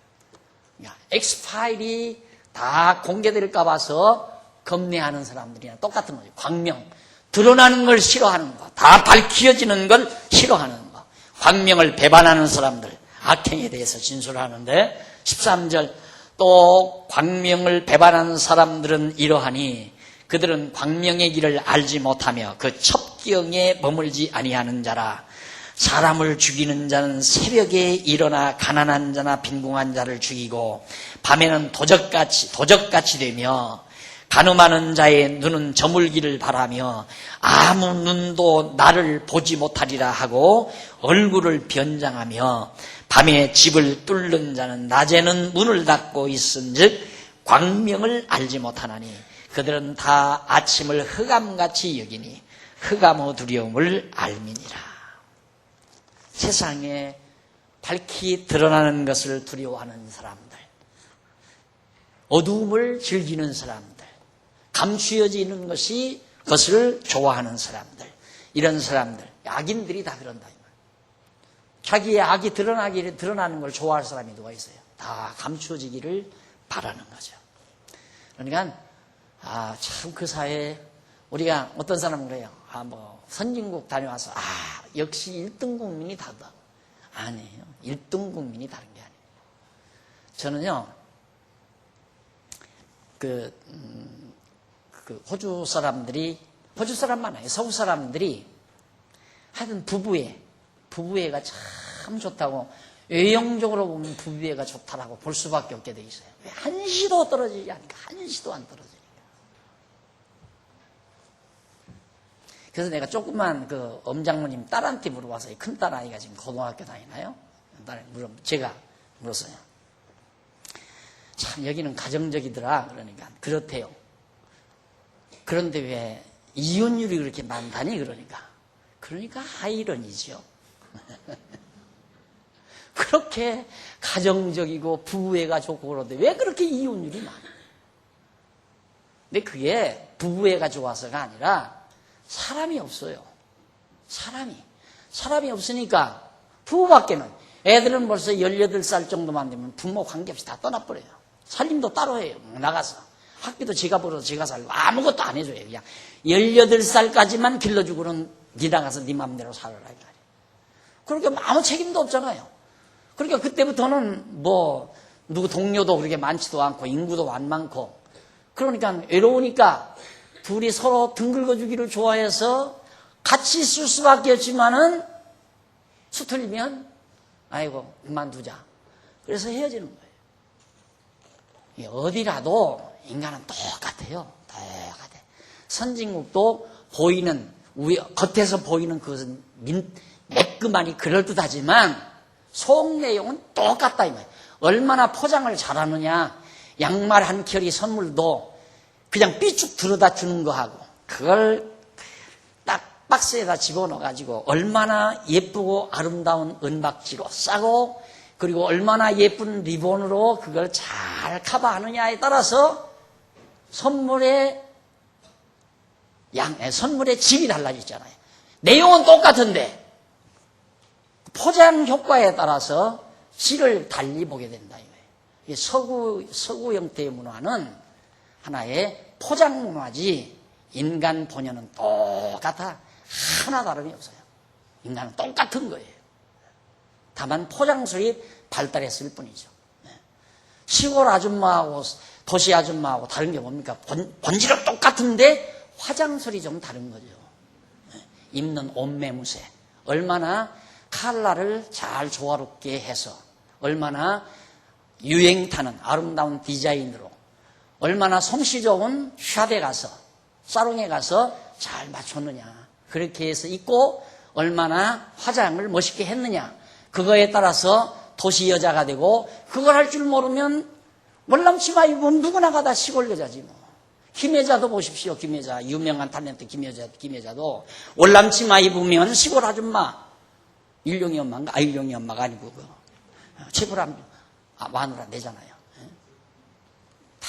엑스파일이 다 공개될까 봐서 겁내하는 사람들이랑 똑같은 거죠. 광명. 드러나는 걸 싫어하는 거. 다 밝혀지는 걸 싫어하는 거. 광명을 배반하는 사람들. 악행에 대해서 진술하는데 13절 또 광명을 배반하는 사람들은 이러하니 그들은 광명의 길을 알지 못하며 그 첩경에 머물지 아니하는 자라. 사람을 죽이는 자는 새벽에 일어나 가난한 자나 빈궁한 자를 죽이고 밤에는 도적같이 되며 간음하는 자의 눈은 저물기를 바라며 아무 눈도 나를 보지 못하리라 하고 얼굴을 변장하며 밤에 집을 뚫는 자는 낮에는 문을 닫고 있은즉 광명을 알지 못하나니 그들은 다 아침을 흑암같이 여기니 흑암의 두려움을 알미니라. 세상에 밝히 드러나는 것을 두려워하는 사람들, 어두움을 즐기는 사람들, 감추어지는 것을 좋아하는 사람들, 이런 사람들, 악인들이 다 그런다. 자기의 악이 드러나는 걸 좋아할 사람이 누가 있어요? 다 감추어지기를 바라는 거죠. 그러니까 참 그 사회에 우리가 어떤 사람은 그래요. 선진국 다녀와서 역시 1등 국민이 다르다. 아니에요. 1등 국민이 다른 게 아니에요. 저는요, 호주 사람만 아니에요. 서구 사람들이 하여튼 부부애가 참 좋다고, 외형적으로 보면 부부애가 좋다라고 볼 수밖에 없게 돼 있어요. 왜 한시도 떨어지지 않으니까, 한시도 안 떨어지니까. 그래서 내가 조그만 엄장모님 딸한테 물어봐서, 큰 딸 아이가 지금 고등학교 다니나요? 제가 물었어요. 참 여기는 가정적이더라. 그러니까 그렇대요. 그런데 왜 이혼율이 그렇게 많다니? 그러니까 아이러니죠. 그렇게 가정적이고 부부애가 좋고 그런데 왜 그렇게 이혼율이 많아? 근데 그게 부부애가 좋아서가 아니라 사람이 없어요. 사람이 없으니까 부부밖에는, 애들은 벌써 18살 정도만 되면 부모 관계없이 다 떠나버려요. 살림도 따로 해요. 나가서. 학비도 지가 벌어서 지가 살고 아무것도 안 해줘요. 그냥 18살까지만 길러주고는 니 나가서 니 맘대로 살아라. 그러니까 아무 책임도 없잖아요. 그러니까 그때부터는 누구 동료도 그렇게 많지도 않고 인구도 안 많고, 그러니까 외로우니까 둘이 서로 등 긁어주기를 좋아해서 같이 있을 수밖에 없지만은 수틀리면 아이고 그만두자. 그래서 헤어지는 거예요. 어디라도 인간은 똑같아요. 똑같아. 선진국도 겉에서 보이는 그것은 매끄만이 그럴듯하지만 속 내용은 똑같다 이 말이에요. 얼마나 포장을 잘하느냐. 양말 한 켤이 선물도 그냥 삐쭉 들여다 주는 거하고, 그걸 딱 박스에다 집어넣어가지고 얼마나 예쁘고 아름다운 은박지로 싸고, 그리고 얼마나 예쁜 리본으로 그걸 잘 커버하느냐에 따라서 선물의 질이 달라지잖아요. 내용은 똑같은데 포장 효과에 따라서 질을 달리 보게 된다 이거예요. 서구 형태의 문화는 하나의 포장 문화지, 인간 본연은 똑같아. 하나 다름이 없어요. 인간은 똑같은 거예요. 다만 포장술이 발달했을 뿐이죠. 시골 아줌마하고 도시 아줌마하고 다른 게 뭡니까? 본질은 똑같은데 화장술이 좀 다른 거죠. 입는 옷매무새, 얼마나 컬러를 잘 조화롭게 해서, 얼마나 유행 타는 아름다운 디자인으로, 얼마나 솜씨 좋은 샵에 가서, 사롱에 가서 잘 맞췄느냐, 그렇게 해서 입고 얼마나 화장을 멋있게 했느냐, 그거에 따라서 도시 여자가 되고, 그걸 할 줄 모르면 월남치마 입으면 누구나 가다 시골 여자지 뭐. 김여자도 보십시오. 김여자, 유명한 탤런트 김여자도 월남치마 입으면 시골 아줌마. 일용이 엄마인가? 일용이 엄마가 아니고 최불암 마누라 내잖아요. 다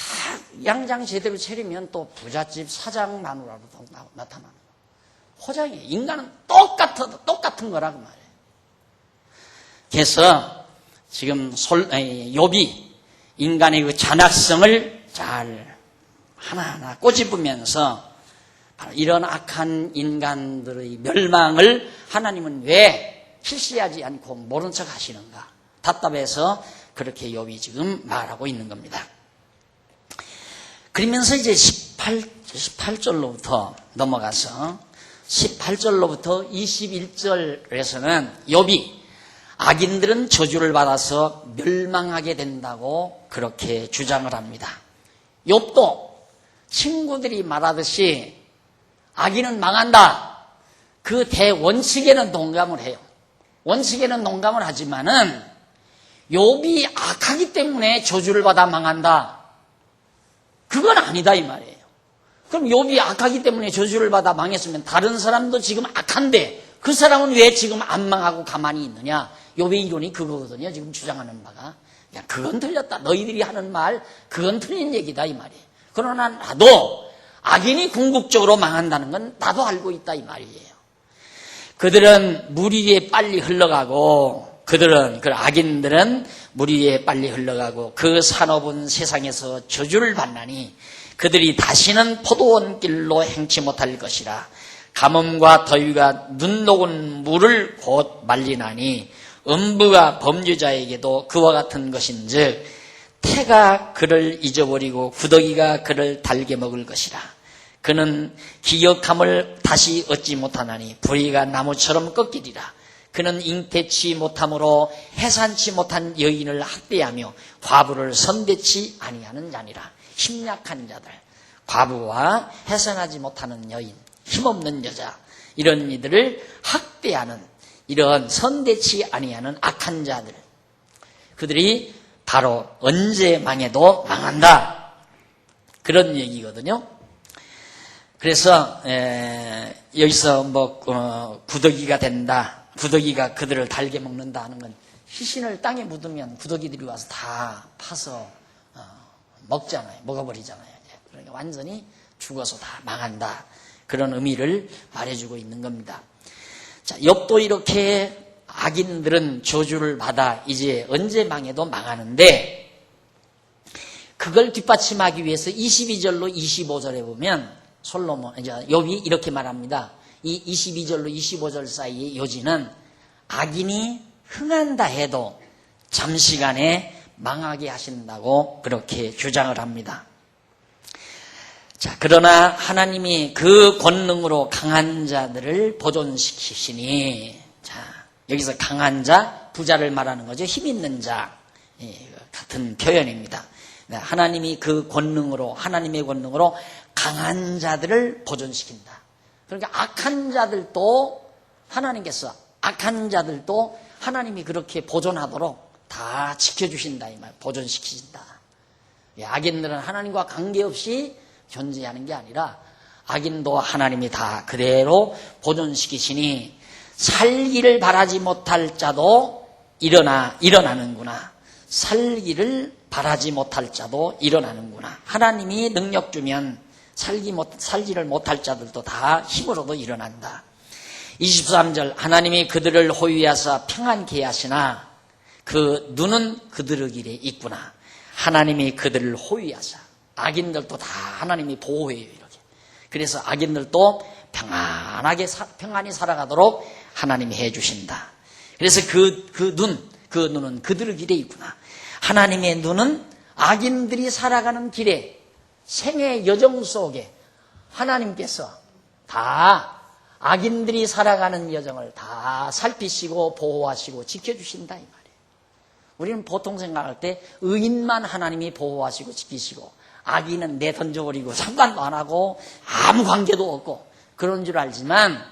양장 제대로 차리면 또 부잣집 사장 마누라로 나타나는 거예요. 포장이 인간은 똑같은 거라고 말해요. 그래서 지금 욥이 인간의 그 잔악성을 잘 하나하나 꼬집으면서 이런 악한 인간들의 멸망을 하나님은 왜 실시하지 않고 모른 척 하시는가, 답답해서 그렇게 욥이 지금 말하고 있는 겁니다. 그러면서 이제 18절로부터 넘어가서 18절로부터 21절에서는 욥이 악인들은 저주를 받아서 멸망하게 된다고 그렇게 주장을 합니다. 욥도 친구들이 말하듯이 악인은 망한다, 그 대원칙에는 동감을 해요. 원칙에는 동감을 하지만은 욥이 악하기 때문에 저주를 받아 망한다, 그건 아니다 이 말이에요. 그럼 욥이 악하기 때문에 저주를 받아 망했으면 다른 사람도 지금 악한데 그 사람은 왜 지금 안 망하고 가만히 있느냐? 욥의 이론이 그거거든요. 지금 주장하는 바가. 야, 그건 틀렸다. 너희들이 하는 말 그건 틀린 얘기다 이 말이에요. 그러나 나도 악인이 궁극적으로 망한다는 건 나도 알고 있다 이 말이에요. 그들은 물 위에 빨리 흘러가고, 그 악인들은 물 위에 빨리 흘러가고 그 산업은 세상에서 저주를 받나니 그들이 다시는 포도원 길로 행치 못할 것이라. 가뭄과 더위가 눈 녹은 물을 곧 말리나니 음부가 범죄자에게도 그와 같은 것인즉 태가 그를 잊어버리고 구더기가 그를 달게 먹을 것이라. 그는 기억함을 다시 얻지 못하나니 부리가 나무처럼 꺾이리라. 그는 잉태치 못함으로 해산치 못한 여인을 학대하며 과부를 선대치 아니하는 자니라. 힘약한 자들, 과부와 해산하지 못하는 여인, 힘없는 여자, 이런 이들을 학대하는, 이런 선대치 아니하는 악한 자들, 그들이 바로 언제 망해도 망한다, 그런 얘기거든요. 그래서 여기서 구더기가 된다, 구더기가 그들을 달게 먹는다 하는 건, 시신을 땅에 묻으면 구더기들이 와서 다 파서 먹잖아요. 먹어버리잖아요. 그러니까 완전히 죽어서 다 망한다, 그런 의미를 말해주고 있는 겁니다. 자, 욥도 이렇게 악인들은 저주를 받아 이제 언제 망해도 망하는데, 그걸 뒷받침하기 위해서 22절로 25절에 보면 욥이 이렇게 말합니다. 이 22절로 25절 사이의 요지는 악인이 흥한다 해도 잠시간에 망하게 하신다고 그렇게 주장을 합니다. 자, 그러나 하나님이 그 권능으로 강한 자들을 보존시키시니, 자, 여기서 강한 자, 부자를 말하는 거죠. 힘 있는 자, 같은 표현입니다. 하나님이 그 권능으로, 하나님의 권능으로 강한 자들을 보존시킨다. 그러니까 악한 자들도 하나님께서, 악한 자들도 하나님이 그렇게 보존하도록 다 지켜주신다, 이 말, 보존시키신다. 악인들은 하나님과 관계없이 존재하는 게 아니라 악인도 하나님이 다 그대로 보존시키시니 살기를 바라지 못할 자도 일어나는구나. 살기를 바라지 못할 자도 일어나는구나. 하나님이 능력 주면 살기를 못할 자들도 다 힘으로도 일어난다. 23절, 하나님이 그들을 호위하사 평안케 하시나 그 눈은 그들의 길에 있구나. 하나님이 그들을 호위하사, 악인들도 다 하나님이 보호해요, 이렇게. 그래서 악인들도 평안히 살아가도록 하나님이 해주신다. 그래서 그 눈은 그들의 길에 있구나. 하나님의 눈은 악인들이 살아가는 길에, 생의 여정 속에 하나님께서 다 악인들이 살아가는 여정을 다 살피시고 보호하시고 지켜주신다, 이 말이에요. 우리는 보통 생각할 때 의인만 하나님이 보호하시고 지키시고 악인은 내던져버리고 상관도 안 하고 아무 관계도 없고 그런 줄 알지만,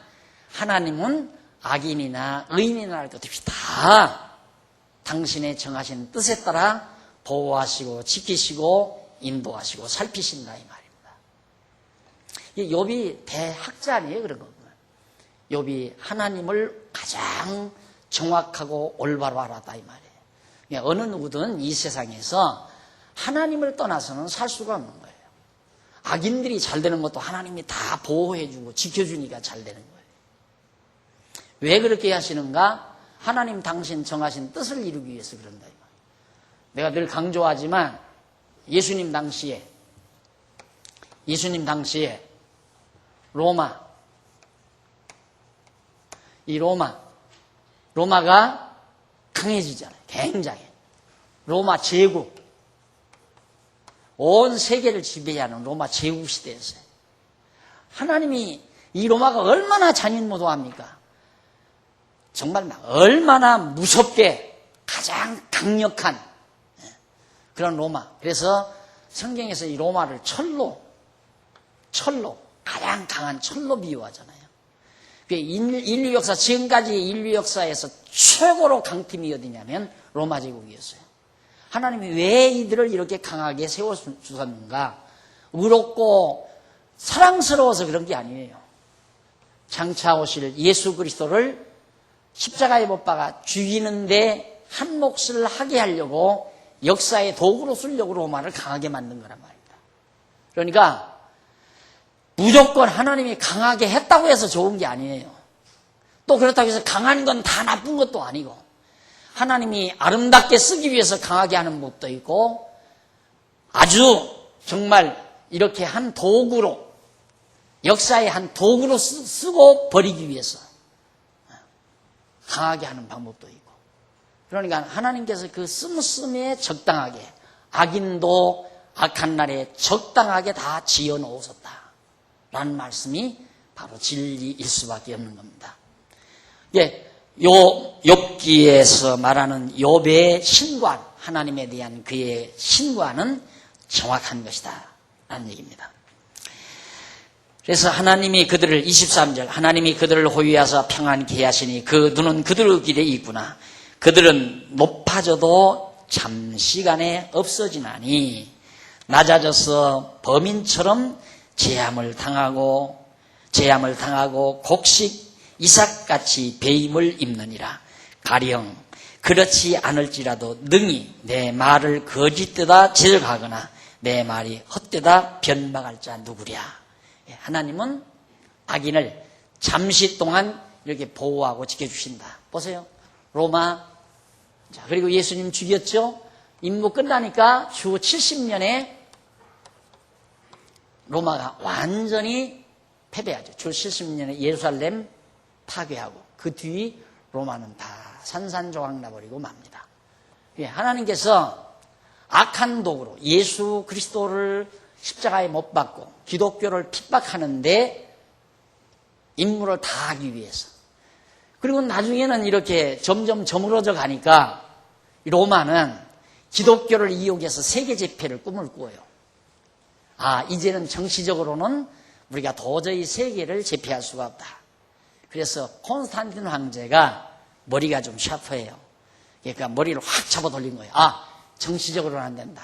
하나님은 악인이나 의인이나 할 것 없이 다 당신의 정하신 뜻에 따라 보호하시고 지키시고 인도하시고 살피신다, 이 말입니다. 욥이 대학자 아니에요, 그런 거구나. 욥이 하나님을 가장 정확하고 올바로 알았다, 이 말이에요. 어느 누구든 이 세상에서 하나님을 떠나서는 살 수가 없는 거예요. 악인들이 잘 되는 것도 하나님이 다 보호해주고 지켜주니까 잘 되는 거예요. 왜 그렇게 하시는가? 하나님 당신 정하신 뜻을 이루기 위해서 그런다, 이 말이에요. 내가 늘 강조하지만 예수님 당시에 로마가 강해지잖아요. 굉장히. 로마 제국, 온 세계를 지배하는 로마 제국 시대였어요. 하나님이 이 로마가 얼마나 잔인무도합니까? 정말 얼마나 무섭게 가장 강력한 그런 로마. 그래서 성경에서 이 로마를 철로 가장 강한 철로 비유하잖아요. 인류 역사, 지금까지 인류 역사에서 최고로 강팀이 어디냐면 로마 제국이었어요. 하나님이 왜 이들을 이렇게 강하게 세워주셨는가? 의롭고 사랑스러워서 그런 게 아니에요. 장차 오실 예수 그리스도를 십자가에 못 박아 죽이는데 한 몫을 하게 하려고 역사의 도구로 쓰려고 로마를 강하게 만든 거란 말입니다. 그러니까 무조건 하나님이 강하게 했다고 해서 좋은 게 아니에요. 또 그렇다고 해서 강한 건 다 나쁜 것도 아니고, 하나님이 아름답게 쓰기 위해서 강하게 하는 법도 있고, 아주 정말 이렇게 한 도구로, 역사의 한 도구로 쓰고 버리기 위해서 강하게 하는 방법도 있고. 그러니까 하나님께서 그 씀씀에 적당하게 악인도 악한 날에 적당하게 다 지어 놓으셨다 라는 말씀이 바로 진리일 수밖에 없는 겁니다. 예, 욥기에서 말하는 욥의 신관, 하나님에 대한 그의 신관은 정확한 것이다 라는 얘기입니다. 그래서 하나님이 그들을 23절 하나님이 그들을 호위하사 평안케 하시니 그 눈은 그들의 길에 있구나. 그들은 높아져도 잠시간에 없어지나니 낮아져서 범인처럼 재함을 당하고 곡식 이삭같이 배임을 입느니라. 가령 그렇지 않을지라도 능히 내 말을 거짓되다 제적하거나 내 말이 헛되다 변박할 자 누구랴. 하나님은 악인을 잠시 동안 이렇게 보호하고 지켜주신다. 보세요. 로마. 자, 그리고 예수님 죽였죠? 임무 끝나니까 주 70년에 로마가 완전히 패배하죠. 주 70년에 예루살렘 파괴하고 그 뒤 로마는 다 산산조각 나버리고 맙니다. 하나님께서 악한 도구로 예수 그리스도를 십자가에 못 박고 기독교를 핍박하는데 임무를 다 하기 위해서. 그리고 나중에는 이렇게 점점 저물어져 가니까 로마는 기독교를 이용해서 세계 제패를 꿈을 꾸어요. 아, 이제는 정치적으로는 우리가 도저히 세계를 제패할 수가 없다. 그래서 콘스탄틴 황제가 머리가 좀 샤프해요. 그러니까 머리를 확 잡아 돌린 거예요. 아, 정치적으로는 안 된다.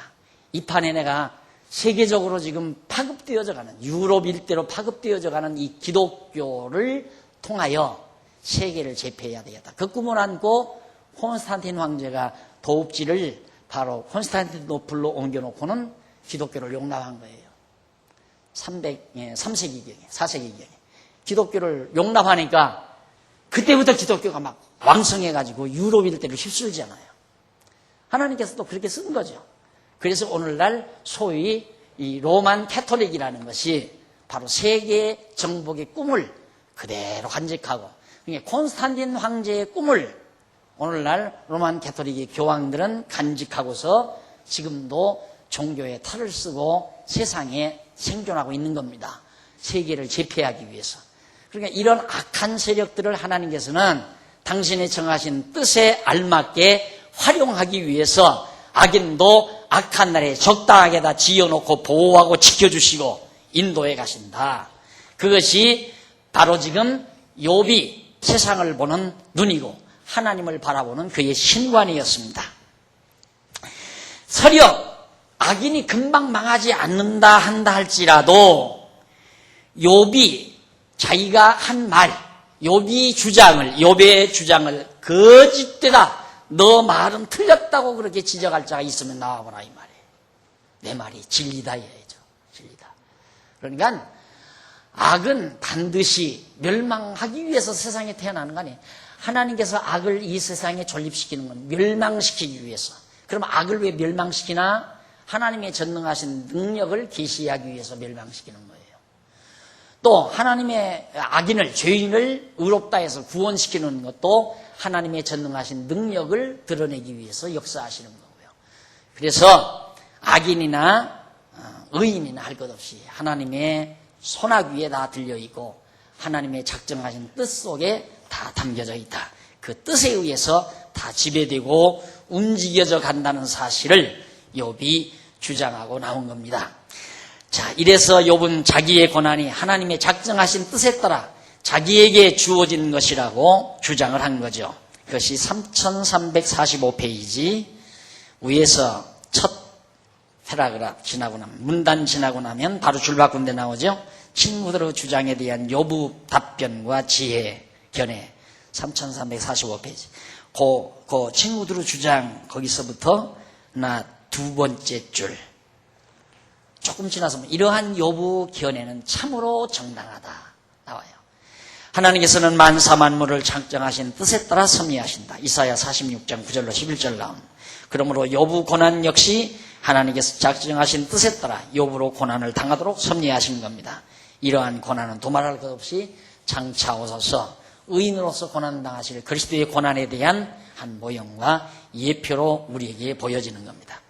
이 판에 내가 세계적으로 지금 파급되어져 가는, 유럽 일대로 파급되어져 가는 이 기독교를 통하여 세계를 제패해야 되겠다. 그 꿈을 안고 콘스탄틴 황제가 도읍지를 바로 콘스탄티노플로 옮겨놓고는 기독교를 용납한 거예요. 3세기경에, 4세기경에. 기독교를 용납하니까 그때부터 기독교가 막 왕성해가지고 유럽 일대를 휩쓸잖아요. 하나님께서 또 그렇게 쓴 거죠. 그래서 오늘날 소위 이 로만 캐톨릭이라는 것이 바로 세계 정복의 꿈을 그대로 간직하고, 그러니까 콘스탄틴 황제의 꿈을 오늘날 로만 캐톨릭의 교황들은 간직하고서 지금도 종교의 탈을 쓰고 세상에 생존하고 있는 겁니다. 세계를 제패하기 위해서. 그러니까 이런 악한 세력들을 하나님께서는 당신의 정하신 뜻에 알맞게 활용하기 위해서 악인도 악한 날에 적당하게 다 지어놓고 보호하고 지켜주시고 인도해 가신다. 그것이 바로 지금 욥이 세상을 보는 눈이고 하나님을 바라보는 그의 신관이었습니다. 설령 악인이 금방 망하지 않는다 한다 할지라도 욥이 자기가 한 말, 욥의 주장을 거짓되다, 너 말은 틀렸다고 그렇게 지적할 자가 있으면 나와보라 이 말이에요. 내 말이 진리다 해야죠. 진리다. 그러니까 악은 반드시 멸망하기 위해서 세상에 태어나는 거 아니에요. 하나님께서 악을 이 세상에 존립시키는 건 멸망시키기 위해서. 그럼 악을 왜 멸망시키나? 하나님의 전능하신 능력을 계시하기 위해서 멸망시키는 거예요. 또 하나님의 악인을, 죄인을 의롭다 해서 구원시키는 것도 하나님의 전능하신 능력을 드러내기 위해서 역사하시는 거고요. 그래서 악인이나 의인이나 할 것 없이 하나님의 손아귀 위에 다 들려있고 하나님의 작정하신 뜻 속에 다 담겨져 있다. 그 뜻에 의해서 다 지배되고 움직여져 간다는 사실을 욥이 주장하고 나온 겁니다. 자, 이래서 욥은 자기의 고난이 하나님의 작정하신 뜻에 따라 자기에게 주어진 것이라고 주장을 한 거죠. 그것이 3345페이지 위에서 첫 패러그래프 지나고 나면, 문단 지나고 나면 바로 줄바꾼 데 나오죠. 친구들의 주장에 대한 욥의 답변과 지혜, 견해 3345페이지. 그 친구들의 주장 거기서부터 나 두 번째 줄 조금 지나서 이러한 욥의 견해는 참으로 정당하다 나와요. 하나님께서는 만사 만물을 작정하신 뜻에 따라 섭리하신다. 이사야 46장 9절로 11절 나온. 그러므로 욥의 고난 역시 하나님께서 작정하신 뜻에 따라 욥으로 고난을 당하도록 섭리하신 겁니다. 이러한 고난은 도말할 것 없이 장차 오셔서 의인으로서 고난당하실 그리스도의 고난에 대한 한 모형과 예표로 우리에게 보여지는 겁니다.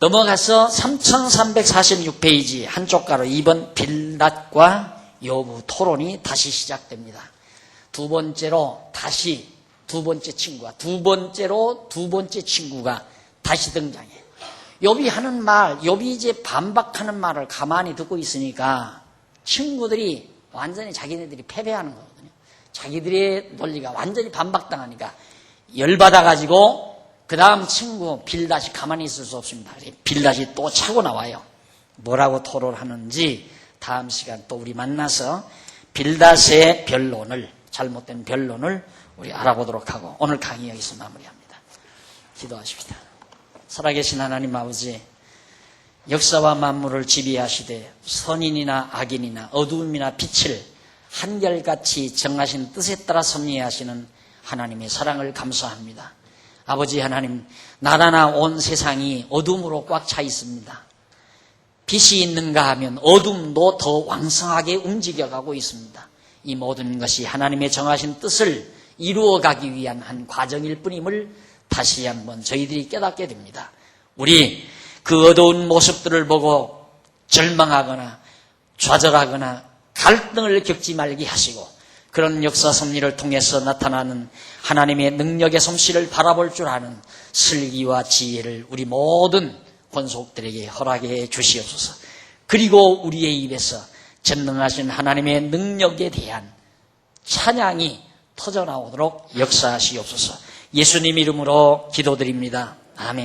넘어가서 3346페이지 한쪽 가로 2번 빌닷과 욥의 토론이 다시 시작됩니다. 두 번째로 다시 두 번째 친구가 두 번째 친구가 다시 등장해요. 욥이 하는 말, 욥이 이제 반박하는 말을 가만히 듣고 있으니까 친구들이 완전히 자기네들이 패배하는 거거든요. 자기들의 논리가 완전히 반박당하니까 열받아가지고 그 다음 친구 빌닷이 가만히 있을 수 없습니다. 빌닷이 또 차고 나와요. 뭐라고 토론하는지 다음 시간 또 우리 만나서 빌닷의 변론을, 잘못된 변론을 우리 알아보도록 하고 오늘 강의 여기서 마무리합니다. 기도하십시다. 살아계신 하나님 아버지, 역사와 만물을 지배하시되 선인이나 악인이나 어두움이나 빛을 한결같이 정하신 뜻에 따라 섭리하시는 하나님의 사랑을 감사합니다. 아버지 하나님, 나라나 온 세상이 어둠으로 꽉 차 있습니다. 빛이 있는가 하면 어둠도 더 왕성하게 움직여가고 있습니다. 이 모든 것이 하나님의 정하신 뜻을 이루어가기 위한 한 과정일 뿐임을 다시 한번 저희들이 깨닫게 됩니다. 우리 그 어두운 모습들을 보고 절망하거나 좌절하거나 갈등을 겪지 말게 하시고 그런 역사 섭리를 통해서 나타나는 하나님의 능력의 솜씨를 바라볼 줄 아는 슬기와 지혜를 우리 모든 권속들에게 허락해 주시옵소서. 그리고 우리의 입에서 전능하신 하나님의 능력에 대한 찬양이 터져나오도록 역사하시옵소서. 예수님 이름으로 기도드립니다. 아멘.